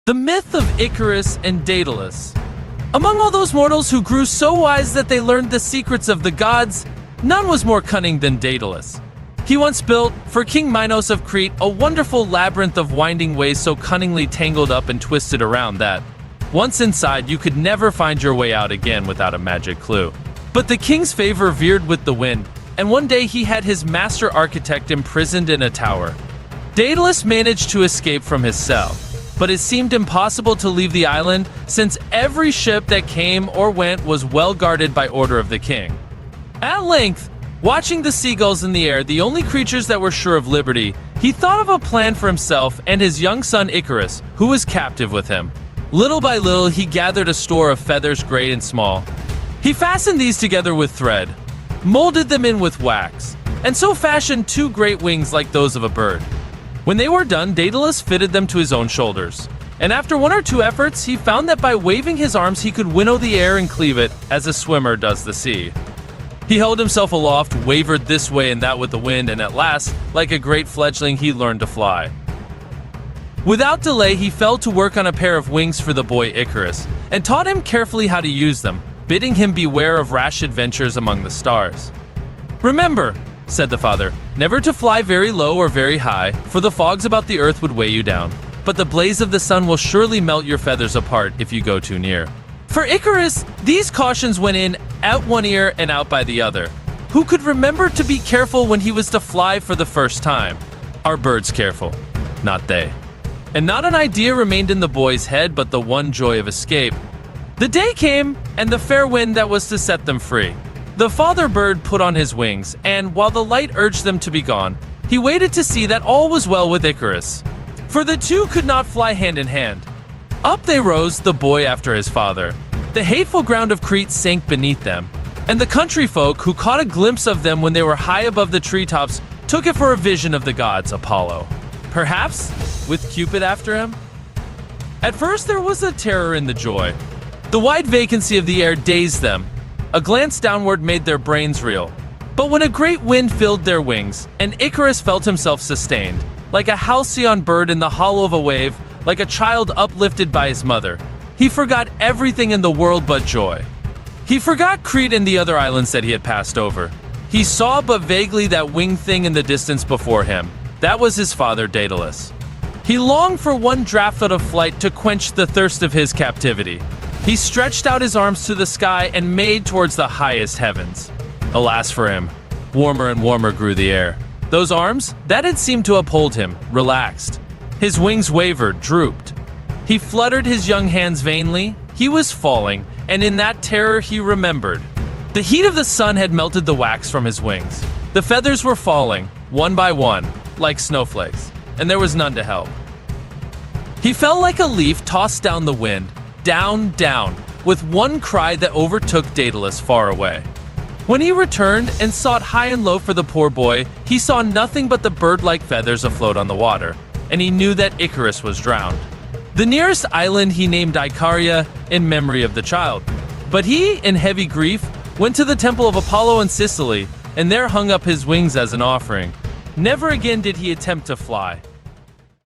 The myth of Icarus and Daedalus. Among all those mortals who grew so wise that they learned the secrets of the gods, none was more cunning than Daedalus. He once built, for King Minos of Crete, a wonderful labyrinth of winding ways so cunningly tangled up and twisted around that, once inside, you could never find your way out again without a magic clue. But the king's favor veered with the wind, and one day he had his master architect imprisoned in a tower. Daedalus managed to escape from his cell, but it seemed impossible to leave the island since every ship that came or went was well guarded by order of the king. At length, watching the seagulls in the air, the only creatures that were sure of liberty, he thought of a plan for himself and his young son Icarus, who was captive with him. Little by little, he gathered a store of feathers great and small. He fastened these together with thread, molded them in with wax, and so fashioned two great wings like those of a bird. When they were done, Daedalus fitted them to his own shoulders, and after one or two efforts, he found that by waving his arms he could winnow the air and cleave it, as a swimmer does the sea. He held himself aloft, wavered this way and that with the wind, and at last, like a great fledgling, he learned to fly. Without delay, he fell to work on a pair of wings for the boy Icarus, and taught him carefully how to use them, bidding him beware of rash adventures among the stars. "Remember," said the father, "never to fly very low or very high, for the fogs about the earth would weigh you down, but the blaze of the sun will surely melt your feathers apart if you go too near." For Icarus, these cautions went in at one ear and out by the other. Who could remember to be careful when he was to fly for the first time? Are birds careful? Not they. And not an idea remained in the boy's head but the one joy of escape. The day came, and the fair wind that was to set them free. The father bird put on his wings, and while the light urged them to be gone, he waited to see that all was well with Icarus. For the two could not fly hand in hand. Up they rose, the boy after his father. The hateful ground of Crete sank beneath them, and the country folk who caught a glimpse of them when they were high above the treetops took it for a vision of the gods Apollo. Perhaps with Cupid after him? At first there was a terror in the joy. The wide vacancy of the air dazed them. A glance downward made their brains reel. But when a great wind filled their wings, and Icarus felt himself sustained, like a halcyon bird in the hollow of a wave, like a child uplifted by his mother, he forgot everything in the world but joy. He forgot Crete and the other islands that he had passed over. He saw but vaguely that winged thing in the distance before him. That was his father Daedalus. He longed for one draught of flight to quench the thirst of his captivity. He stretched out his arms to the sky and made towards the highest heavens. Alas for him, warmer and warmer grew the air. Those arms, that had seemed to uphold him, relaxed. His wings wavered, drooped. He fluttered his young hands vainly. He was falling, and in that terror he remembered. The heat of the sun had melted the wax from his wings. The feathers were falling, one by one, like snowflakes, and there was none to help. He fell like a leaf tossed down the wind, down, down, with one cry that overtook Daedalus far away. When he returned and sought high and low for the poor boy, he saw nothing but the bird-like feathers afloat on the water, and he knew that Icarus was drowned. The nearest island he named Icaria in memory of the child. But he, in heavy grief, went to the temple of Apollo in Sicily, and there hung up his wings as an offering. Never again did he attempt to fly.